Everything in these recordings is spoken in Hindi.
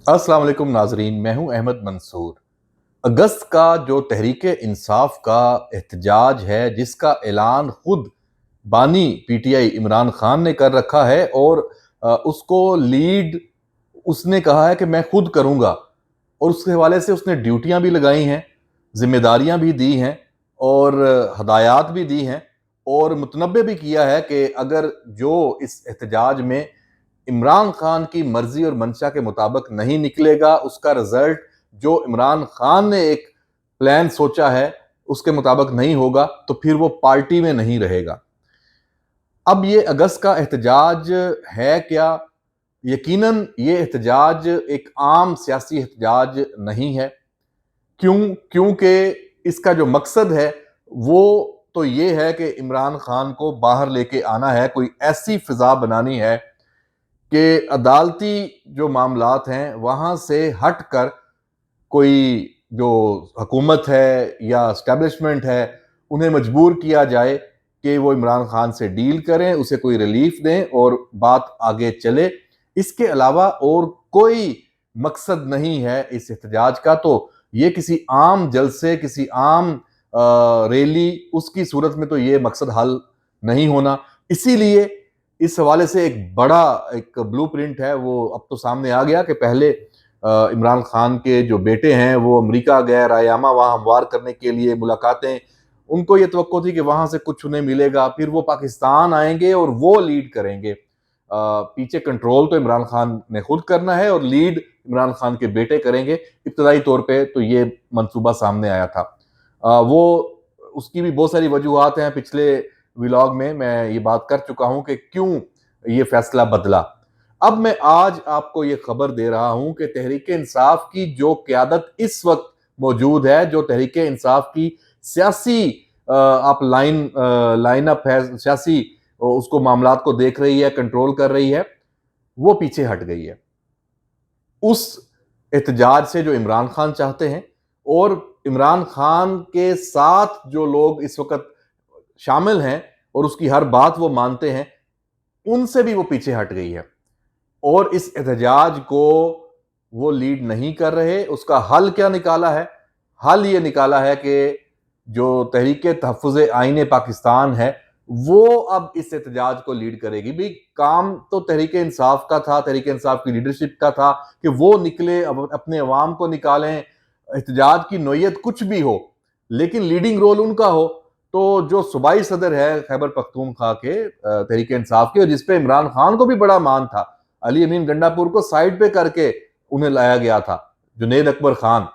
अस्सलाम वालेकुम नाजरीन, मैं हूं अहमद मंसूर। अगस्त का जो तहरीक इंसाफ का एहतजाज है, जिसका ऐलान खुद बानी पीटीआई इमरान खान ने कर रखा है और उसको लीड उसने कहा है कि मैं खुद करूंगा, और उसके हवाले से उसने ड्यूटियां भी लगाई हैं, जिम्मेदारियां भी दी हैं और हदायत भी दी हैं, और मुतनब्बे भी किया है कि अगर जो इस एहतजाज में इमरान खान की मर्जी और मंशा के मुताबिक नहीं निकलेगा, उसका रिजल्ट जो इमरान खान ने एक प्लान सोचा है उसके मुताबिक नहीं होगा, तो फिर वो पार्टी में नहीं रहेगा। अब ये अगस्त का एहतजाज है क्या? यकीनन ये एहतजाज एक आम सियासी एहतजाज नहीं है। क्यों? क्योंकि इसका जो मकसद है वो तो ये है कि इमरान खान को बाहर लेके आना है, कोई ऐसी फिजा बनानी है कि अदालती जो मामलात हैं वहाँ से हट कर कोई जो हुकूमत है या इस्टेब्लिशमेंट है, उन्हें मजबूर किया जाए कि वो इमरान खान से डील करें, उसे कोई रिलीफ दें और बात आगे चले। इसके अलावा और कोई मकसद नहीं है इस एहतजाज का। तो ये किसी आम जलसे, किसी आम रैली, उसकी सूरत में तो ये मकसद हल नहीं होना। इसीलिए इस हवाले से एक बड़ा एक ब्लूप्रिंट है, वो अब तो सामने आ गया कि पहले इमरान खान के जो बेटे हैं वो अमेरिका गए, रायामा वहाँ हमवार करने के लिए मुलाकातें, उनको ये तवक्को थी कि वहाँ से कुछ उन्हें मिलेगा, फिर वो पाकिस्तान आएंगे और वो लीड करेंगे। पीछे कंट्रोल तो इमरान खान ने खुद करना है और लीड इमरान खान के बेटे करेंगे। इब्तदाई तौर पे तो ये मंसूबा सामने आया था। वो उसकी भी बहुत सारी वजूहत हैं, पिछले व्लॉग में मैं ये बात कर चुका हूं कि क्यों ये फैसला बदला। अब मैं आज आपको ये खबर दे रहा हूं कि तहरीक इंसाफ की जो क्यादत इस वक्त मौजूद है, जो तहरीक इंसाफ की सियासी आप लाइन अप है, सियासी उसको मामलात को देख रही है, कंट्रोल कर रही है, वो पीछे हट गई है उस एहतजाज से जो इमरान खान चाहते हैं। और इमरान खान के साथ जो लोग इस वक्त शामिल हैं और उसकी हर बात वो मानते हैं, उनसे भी वो पीछे हट गई है और इस एहतजाज को वो लीड नहीं कर रहे। उसका हल क्या निकाला है? हल ये निकाला है कि जो तहरीक तहफ़्फ़ुज़ आईन पाकिस्तान है, वो अब इस एहतजाज को लीड करेगी। भाई, काम तो तहरीक इंसाफ का था, तहरीक इंसाफ की लीडरशिप का था कि वो निकले, अपने अवाम को निकालें, एहतजाज की नोयत कुछ भी हो, लेकिन लीडिंग रोल उनका हो। तो जो सूबाई सदर है खैबर पख्तूनख्वा के तहरीक इंसाफ के, और जिसपे इमरान खान को भी बड़ा मान था, अली अमीन गंडापुर को साइड पे करके उन्हें लाया गया था, जुनैद अकबर खान,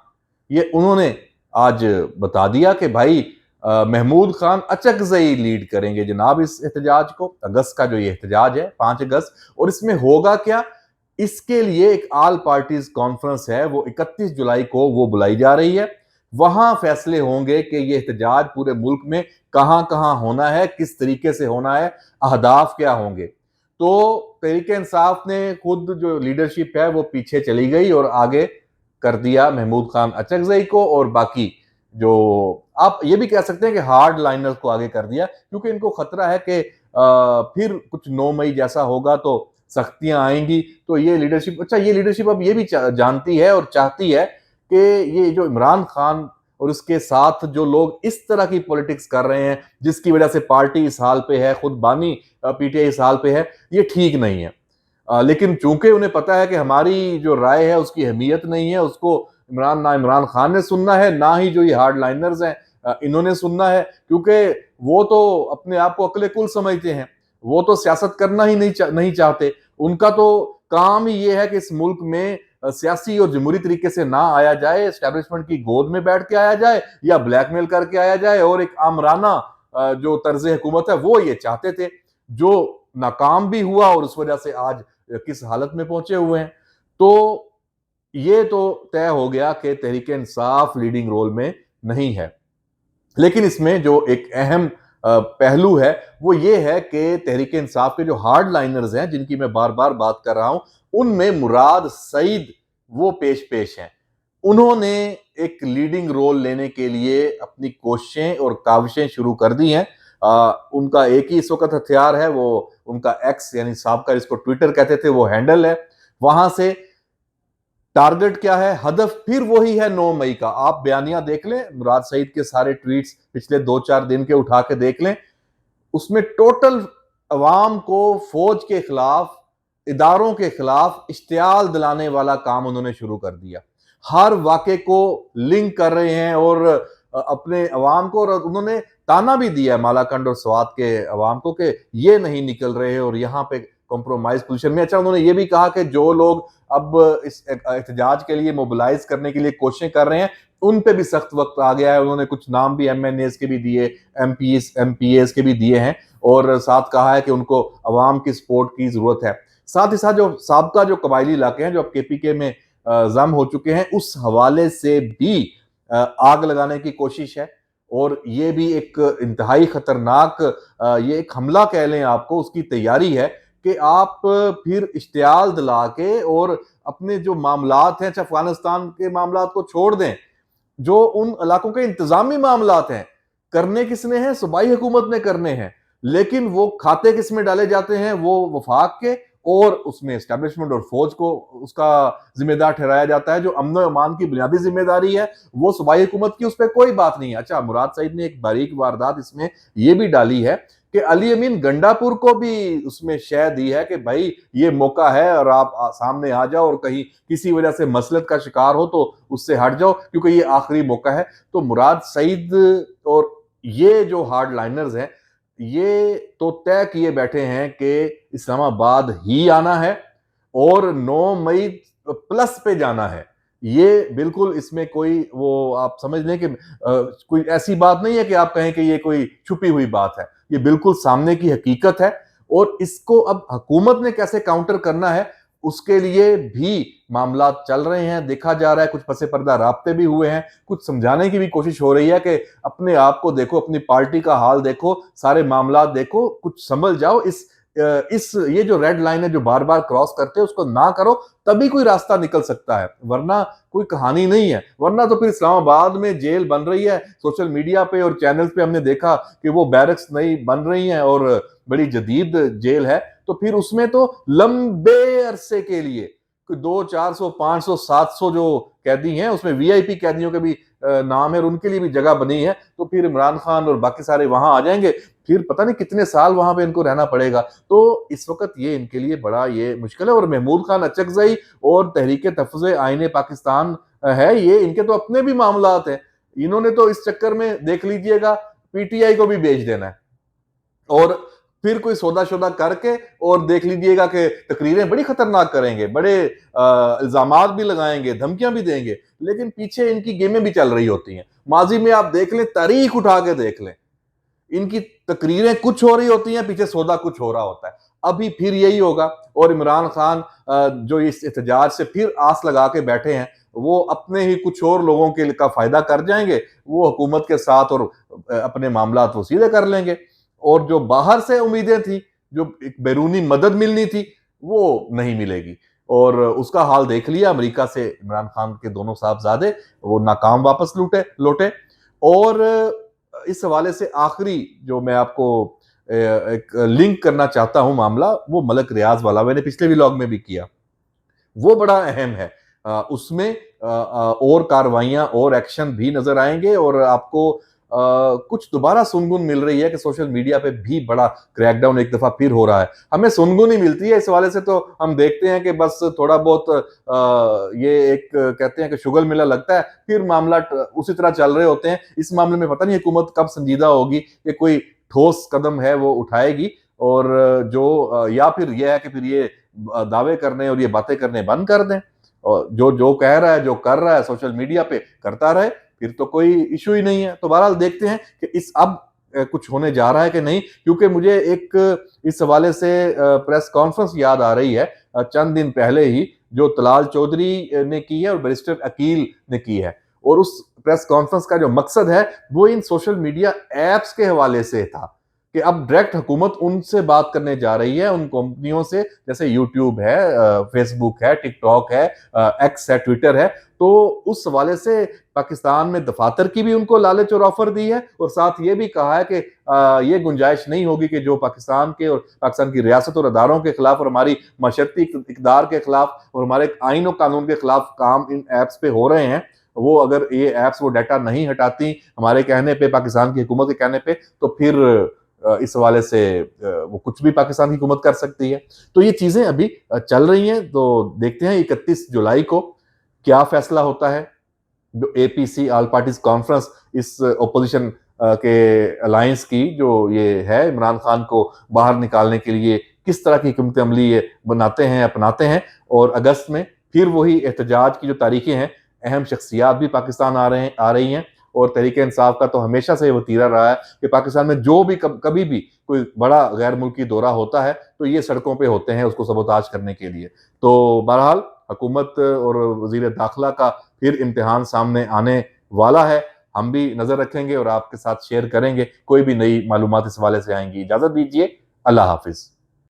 ये उन्होंने आज बता दिया कि भाई महमूद खान अचकजई लीड करेंगे जनाब इस एहतजाज को। अगस्त का जो ये एहतजाज है 5 अगस्त, और इसमें होगा क्या, इसके लिए एक आल पार्टीज कॉन्फ्रेंस है, वो 31 जुलाई को वो बुलाई जा रही है। वहां फैसले होंगे कि ये एहतजाज पूरे मुल्क में कहां कहां होना है, किस तरीके से होना है, अहदाफ क्या होंगे। तो तहरीक इंसाफ ने खुद जो लीडरशिप है वो पीछे चली गई और आगे कर दिया महमूद खान अचकजई को, और बाकी जो आप ये भी कह सकते हैं कि हार्ड लाइनर्स को आगे कर दिया, क्योंकि इनको खतरा है कि फिर कुछ 9 मई जैसा होगा तो सख्तियां आएंगी। तो ये लीडरशिप, अच्छा ये लीडरशिप अब ये भी जानती है और चाहती है कि ये जो इमरान खान और उसके साथ जो लोग इस तरह की पॉलिटिक्स कर रहे हैं, जिसकी वजह से पार्टी इस हाल पे है, खुद बानी पीटीआई इस हाल पे है, ये ठीक नहीं है। लेकिन चूंकि उन्हें पता है कि हमारी जो राय है उसकी अहमियत नहीं है, उसको इमरान खान ने सुनना है, ना ही जो ये हार्ड लाइनर्स हैं इन्होंने सुनना है, क्योंकि वो तो अपने आप को अक्ले कुल समझते हैं, वो तो सियासत करना ही नहीं चाहते। उनका तो काम ही ये है कि इस मुल्क में सियासी और जमहूरी तरीके से ना आया जाए, एस्टेब्लिशमेंट की गोद में बैठ के आया जाए या ब्लैकमेल करके आया जाए, और एक आमराना जो तर्ज हुकूमत है वो ये चाहते थे, जो नाकाम भी हुआ और उस वजह से आज किस हालत में पहुंचे हुए हैं। तो ये तो तय हो गया कि तहरीक इंसाफ लीडिंग रोल में नहीं है। लेकिन इसमें जो एक अहम पहलू है वो ये है कि तहरीक इंसाफ के जो हार्ड लाइनर्स हैं, जिनकी मैं बार बार बात कर रहा हूं, उनमें मुराद सईद वो पेश हैं। उन्होंने एक लीडिंग रोल लेने के लिए अपनी कोशिशें और काविशें शुरू कर दी हैं। उनका एक ही इस वक्त हथियार है, वो उनका एक्स यानी साहब का, जिसको ट्विटर कहते थे, वो हैंडल है। वहां से टारगेट क्या है, हदफ फिर वही है 9 मई का। आप बयानिया देख लें, मुराद सईद के सारे ट्वीट्स पिछले 2-4 दिन के उठा के देख लें, उसमें टोटल अवाम को फौज के खिलाफ, इदारों के खिलाफ इश्तियाल दिलाने वाला काम उन्होंने शुरू कर दिया। हर वाक़े को लिंक कर रहे हैं और अपने अवाम को, और उन्होंने ताना भी दिया मालाकंड और स्वात के अवाम को कि ये नहीं निकल रहे और यहाँ पे कॉम्प्रोमाइज पोजीशन में। अच्छा, उन्होंने ये भी कहा कि जो लोग अब इस एहतजाज के लिए मोबिलाइज करने के लिए कोशिशें कर रहे हैं, उन पे भी सख्त वक्त आ गया है। उन्होंने कुछ नाम भी एमएनएस के भी दिए, एमपीएस के भी दिए हैं, और साथ कहा है कि उनको अवाम की सपोर्ट की जरूरत है। साथ ही साथ जो साबका जो कबायली इलाके हैं जो अब केपीके में जम हो चुके हैं, उस हवाले से भी आग लगाने की कोशिश है। और ये भी एक इंतहाई खतरनाक, ये एक हमला कह लें आपको, उसकी तैयारी है कि आप फिर इश्तियाल दिला के और अपने जो मामलात हैं, अफगानिस्तान के मामलात को छोड़ दें, जो उन इलाकों के इंतजामी मामलात हैं, करने किसने हैं? सूबाई हुकूमत ने करने हैं, लेकिन वो खाते किसमें डाले जाते हैं? वो वफाक के, और उसमें एस्टेब्लिशमेंट और फौज को उसका जिम्मेदार ठहराया जाता है। जो अमन और अमान की बुनियादी जिम्मेदारी है वो सूबाई हुकूमत की, उस पर कोई बात नहीं है। अच्छा, मुराद सईद ने एक बारीक वारदात इसमें ये भी डाली है कि अली अमीन गंडापुर को भी उसमें शह दी है कि भाई ये मौका है और आप सामने आ जाओ, और कहीं किसी वजह से मसलत का शिकार हो तो उससे हट जाओ, क्योंकि ये आखिरी मौका है। तो मुराद सईद और ये जो हार्ड लाइनर्स हैं, ये तो तय किए बैठे हैं कि इस्लामाबाद ही आना है और 9 मई प्लस पे जाना है। ये बिल्कुल, इसमें कोई वो आप समझ लें कि कोई ऐसी बात नहीं है कि आप कहें कि ये कोई छुपी हुई बात है। ये बिल्कुल सामने की हकीकत है, और इसको अब हुकूमत ने कैसे काउंटर करना है, उसके लिए भी मामला चल रहे हैं, देखा जा रहा है। कुछ पसे पर्दा राब्ते भी हुए हैं, कुछ समझाने की भी कोशिश हो रही है कि अपने आप को देखो, अपनी पार्टी का हाल देखो, सारे मामला देखो, कुछ समझ जाओ। इस ये जो रेड लाइन है जो बार बार क्रॉस करते हैं, उसको ना करो, तभी कोई रास्ता निकल सकता है, वरना कोई कहानी नहीं है। वरना तो फिर इस्लामाबाद में जेल बन रही है, सोशल मीडिया पे और चैनल्स पे हमने देखा कि वो बैरक्स नई बन रही हैं और बड़ी जदीद जेल है। तो फिर उसमें तो लंबे अरसे के लिए 200, 400, 500, 700 जो कैदी हैं, उसमें वीआईपी कैदियों के भी नाम है और उनके लिए भी जगह बनी है। तो फिर इमरान खान और बाकी सारे वहां आ जाएंगे, फिर पता नहीं कितने साल वहां पे इनको रहना पड़ेगा। तो इस वक्त ये इनके लिए बड़ा ये मुश्किल है। और महमूद खान अचकजई और तहरीक तहफ़्फ़ुज़ आईन पाकिस्तान है, ये इनके तो अपने भी मामलात हैं। इन्होंने तो इस चक्कर में देख लीजिएगा पीटीआई को भी बेच देना है, और फिर कोई सौदा शोदा करके, और देख लीजिएगा कि तकरीरें बड़ी खतरनाक करेंगे, बड़े इल्जामात भी लगाएंगे, धमकियां भी देंगे, लेकिन पीछे इनकी गेमें भी चल रही होती हैं। माजी में आप देख लें, तारीख उठा के देख लें, इनकी तकरीरें कुछ हो रही होती हैं, पीछे सौदा कुछ हो रहा होता है। अभी फिर यही होगा, और इमरान खान जो इस एहतजाज से फिर आस लगा के बैठे हैं, वो अपने ही कुछ और लोगों के का फायदा कर जाएंगे, वो हुकूमत के साथ, और अपने मामला वो सीधे कर लेंगे। और जो बाहर से उम्मीदें थी, जो एक बैरूनी मदद मिलनी थी, वो नहीं मिलेगी। और उसका हाल देख लिया, अमेरिका से इमरान खान के दोनों साहबजादे वो नाकाम वापस लौटे। और इस हवाले से आखिरी जो मैं आपको एक लिंक करना चाहता हूं मामला, वो मलक रियाज वाला, मैंने पिछले व्लॉग में भी किया, वो बड़ा अहम है। उसमें और कार्रवाइयां और एक्शन भी नजर आएंगे, और आपको कुछ दोबारा सुनगुन मिल रही है कि सोशल मीडिया पे भी बड़ा क्रैकडाउन एक दफा फिर हो रहा है। हमें सुनगुन ही मिलती है इस वाले से, तो हम देखते हैं कि बस थोड़ा बहुत ये एक कहते हैं कि शुगल मेला लगता है, फिर मामला उसी तरह चल रहे होते हैं। इस मामले में पता नहीं हुकूमत कब संजीदा होगी कि कोई ठोस कदम है वो उठाएगी, और जो या फिर यह है कि फिर ये दावे करने और ये बातें करने बंद कर दें, और जो जो कह रहा है, जो कर रहा है सोशल मीडिया पे करता रहे, फिर तो कोई इशू ही नहीं है। तो बहरहाल देखते हैं कि इस अब कुछ होने जा रहा है कि नहीं, क्योंकि मुझे एक इस हवाले से प्रेस कॉन्फ्रेंस याद आ रही है चंद दिन पहले ही, जो तलाल चौधरी ने की है और बैरिस्टर अकील ने की है। और उस प्रेस कॉन्फ्रेंस का जो मकसद है वो इन सोशल मीडिया एप्स के हवाले से था कि अब डायरेक्ट हुकूमत उनसे बात करने जा रही है, उन कंपनियों से, जैसे यूट्यूब है, फेसबुक है, टिकटॉक है, एक्स है, ट्विटर है। तो उस हवाले से पाकिस्तान में दफातर की भी उनको लालच और ऑफर दी है, और साथ ये भी कहा है कि ये गुंजाइश नहीं होगी कि जो पाकिस्तान के और पाकिस्तान की रियासत और अदारों के खिलाफ और हमारी मशरती इकदार के खिलाफ और हमारे आइन और कानून के खिलाफ काम इन ऐप्स पे हो रहे हैं, वो अगर ये ऐप्स वो डाटा नहीं हटाती हमारे कहने पे, पाकिस्तान की हुकूमत के कहने पे, तो फिर इस हवाले से वो कुछ भी पाकिस्तान की हुकूमत कर सकती है। तो ये चीजें अभी चल रही हैं, तो देखते हैं 31 जुलाई को क्या फैसला होता है। जो एपीसी ऑल पार्टीज कॉन्फ्रेंस, इस ओपोजिशन के अलायंस की जो ये है, इमरान खान को बाहर निकालने के लिए किस तरह की हुकूमत अमली ये बनाते हैं, अपनाते हैं। और अगस्त में फिर वही एहतजाज की जो तारीखें हैं, अहम शख्सियात भी पाकिस्तान आ रही हैं। और तहरीक इंसाफ का तो हमेशा से वतीरा रहा है कि पाकिस्तान में जो भी कभी भी कोई बड़ा गैर मुल्की दौरा होता है तो ये सड़कों पे होते हैं उसको सबोताज करने के लिए। तो बहरहाल हुकूमत और वजीर दाखिला का फिर इम्तिहान सामने आने वाला है। हम भी नजर रखेंगे और आपके साथ शेयर करेंगे, कोई भी नई मालूमात इस हवाले से आएंगी। इजाजत दीजिए, अल्लाह हाफिज।